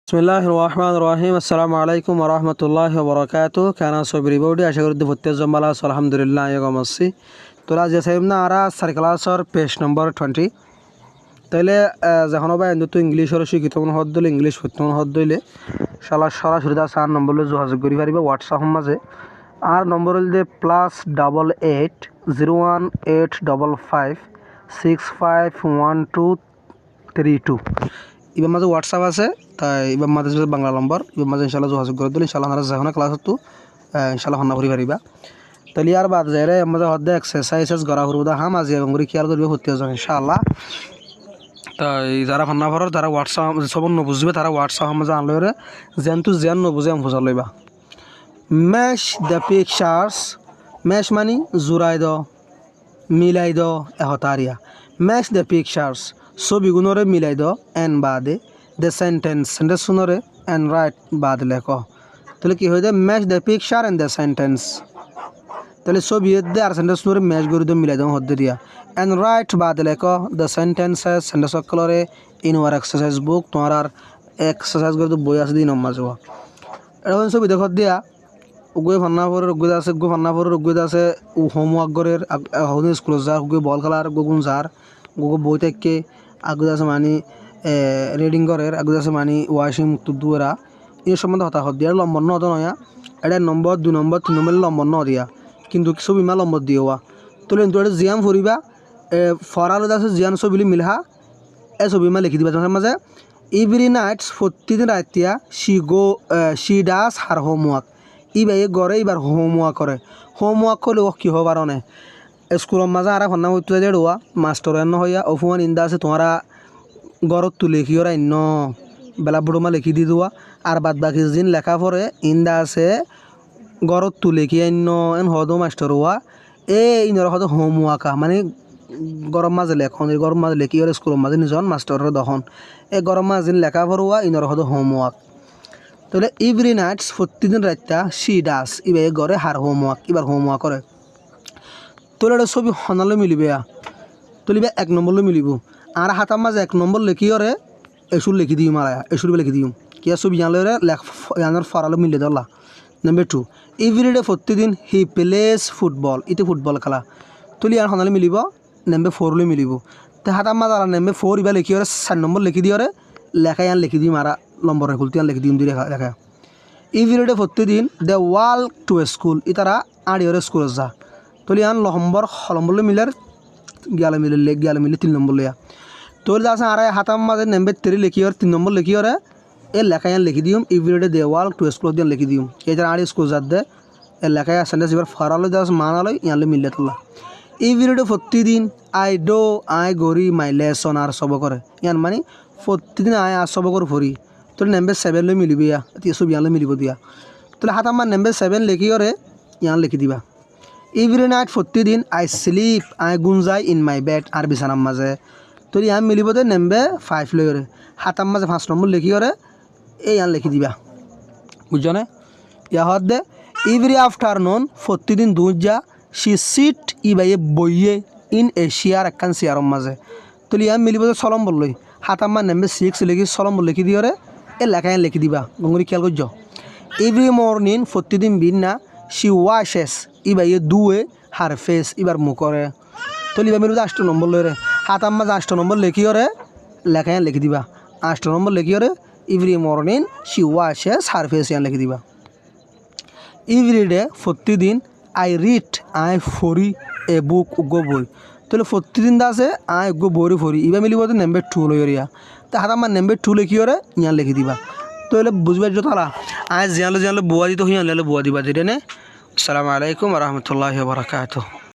বিসমিল্লাহির রহমানির রহিম। আসসালামু আলাইকুম ওয়া রাহমাতুল্লাহি ওয়া বারাকাতুহু। কানা সবরি বডি আশা করি প্রত্যেক জমালা আলহামদুলিল্লাহ ইয়াগমসি তোরা যে সাহেব না আরা সার ক্লাসর পেজ নম্বর 20 তাইলে যখন বা তো ইংলিশর শিক্ষিত হদ দিলে ইংলিশ ফুটন হদ দিলে শালা সরাসরি 4 নম্বরে যোগাযোগ করি পারিবা হোয়াটসঅ্যাপ মাঝে আর নম্বর হল যে +88 01855 651232 এবার মাঝে হোয়াটসঅ্যাপ আছে তাই এবার মাঝে বাংলা নম্বর এবার মাঝে ইনশাল্লাহ যোগাযোগ করে দিলে ইনশাল্লাহ আমরা যখন ক্লাস হতো ইনশাল্লাহ হন্না করি পারিবা তাহলে আর বাদ যায় রে মাঝে হদ্দে এক্সারসাইজ করা করবো হাম আজি এবং করে খেয়াল করবে হতে যান ইনশাল্লাহ। তাই যারা হন্না ভরার তারা হোয়াটসঅ্যাপ সব নবুঝবে তারা হোয়াটসঅ্যাপ মাঝে আনলে যেন তো যেন নবুঝে আমি বুঝা লইবা। ম্যাশ দ্য পিকচার্স ম্যাশ মানি জোড়াই দ মিলাই দ এহতারিয়া ম্যাশ দ্য পিকচার্স ছবিগুণরে মিলাই দ এন বাদে দ্য সেন্টেন্স শুনরে এন্ড রাইট বাদ লেখ তাহলে কি হয়ে যায় match the picture and the sentence তাহলে ছবি দে আর সেন্টেন্স শুনরে ম্যাচ করে দিয়ে মিলাই দেবো হদ্দে দিয়া এন্ড রাইট বাদ লেখ দ্য সেন্টেন্সেস সেন্টেন্স সকলরে ইন ওয়ার এক্সারসাইজ বুক তোমার আর এক্সারসাইজ করে তো বই আছে দিন মাঝে এখন ছবি দেখত দিয়া উগুয়ে ফান্নাপুরের উগুয়ে আছে গো ফান্নাপুরের উগুয়ে আছে হোমওয়ার্ক করের স্কুলত যা উগুয়ে বল খেলার গুগুন যার গুগো বই থেকে আগুয়ে আছে মানে রিডিং করের আগুয়ে আছে মানে ওয়াশিং মুক্ত দুরা এই সম্বন্ধে হতা হত দিয়া লম্বর ন নয়া এটা নম্বর 2 নম্বর 3 নম্বর লম্বর ন দিয়া কিন্তু ছবি মা লম্বর দিওয়া তোলে কিন্তু এটা জিয়াম ফুরিবা ফরাল আছে জিয়ান ছবি মিলহা এ ছবি মা লিখি দিবা তোমার মাঝে এভরি নাইটস প্রতিদিন Ratia she does her homework ইবাই গড়ে এবার হোমওয়ার্ক করলে ও কি হবার অনে স্কুলের মাঝে আর ফন্না হইতে দেড়ুয়া মাস্টার এন্ন হইয়া অফুয়ান ইন্দা আছে তোমারা গড়ত তো লেখিওরা ইন্ন বেলা বুড়োমা লিখি দি দেওয়া আর বাদ বাকি দিন লেখা পরে ইন্দা আছে গড়ত তো লেখি ইন্ন এন হদ মাস্টার হওয়া ইনর হদ হোমওয়ার্কা মানে গরম মাঝে লেখন গরম মাঝে লেখি ওর স্কুলের মাঝে নিজন মাস্টারের দখন গরম মাঝে দিন লেখা পড়ুয়া ইনর হদ হোমওয়ার্ক তাহলে এভরি নাইটস প্রতিদিন রাতটা শি ডাস ইবে গড়ে হার হোমওয়ার্ক এবার হোমওয়ার্ক করে তোলে এটা ছবি হনালে মিলিবে তুলিবে 1 নম্বর মিলিব আর হাতার মাঝে 1 নম্বর লিখি ওরে এসুর লিখি দিই মারা এসুর লিখি দিই কি ছবি জানলে জানার ফরালো মিলে ধরলা। নাম্বার 2 এভরিডে প্রতিদিন হি প্লেস ফুটবল ইতে ফুটবল খেলা তুলি আর হনালে মিলিব নাম্বার 4 মিলিব তো হাতার মাঝে আর নাম্বার 4 ইবা লিখি ওরে 4 নম্বর লিখি দিয়ে ওরে লেখায় আন লিখি দিই মারা নম্বর খুলতে আন লিখি দিই লেখা এভরিডে প্রতিদিন দে ওয়াক টু স্কুল ইতারা আড়িওরে স্কুল যা তুলি আন নম্বর মিলার গিয়ালে মিলে 3 নম্বর লিয়া তোর আছে আর হাতার মাঝে নাম্বার 3 লিখি ওর 3 নম্বর লিখি ওরে এ লেখায় আন লিখি দিম every day they walk to school দিয়ে লিখি দিম এই যে আড়ি স্কুল যাত দে এ লেখায় সেন্টেন্স এবার ফরালো দাস মানালো ইয়ালে মিলে তোলা এভরিডে প্রতিদিন আই গরি মাই লেসন আর সব করে ইয়ান মানে প্রতিদিন আয় আর সব করে ফরি তোর নাম্বার 7 লৈ মিলিবি ইয়া ছবি ইয়ালে মিলিব দিয়া তাহলে হাত আমার নাম্বার 7 লিখি ওরে ইয়ান লিখি দিবা এভরি নাইট প্রতিদিন আই স্লিপ আই গুঞ্জাই ইন মাই বেড আর বিছানার মাঝে তোর ইয়ান মিলিব দে নাম্বার 5 লৈ ওরে হাতার মাঝে 5 নম্বর লিখি ওরে এই ইয়ান লিখি দিবা বুঝছনে ইয়া হদ দে এভরি আফটারনুন প্রতিদিন দুজা শি সিট ইবাই বইয়ে ইন এশিয়ার একখান চেয়ারের মাঝে তোর ইয়ান মিলিব দে 6 নম্বর লৈ হাতার মার নাম্বার 6 লিখি 6 নম্বর লিখি দিয়ে ওরে এ লেখায় লিখি দিবা গঙ্গুরি খেয়াল করছ এভরি মর্নিং প্রতিদিন বিনা শি ওয়াশেস ইবাই দুয়ে হার ফেস এবার মুখরে তো লিবা মিলবে 8 নম্বর লই রে হাতার মাঝে 8 নম্বর লিখি ওরে লেখায় লিখি দিবা 8 নম্বর লিখি ওরে every morning she washes her face ইয়ান লিখি দিবা এভরিডে প্রতিদিন আই রিড আই ফরি এ বুক গো বই তাহলে প্রতিদিন দা আছে আই গো বই ফরি ইবা মিলিব তো নাম্বার 2 লই রিয়া তা হাত আমার নাম্বার 2 লিখি ওরে ইয়ান লিখি দিবা তাহলে বুঝবার যত তারা আজ জানলে বুয়া দিত হইয়ান বুয়া দিবা দিলে নে। আসসালামু আলাইকুম ওয়া রাহমাতুল্লাহি ওয়া বারাকাতুহু।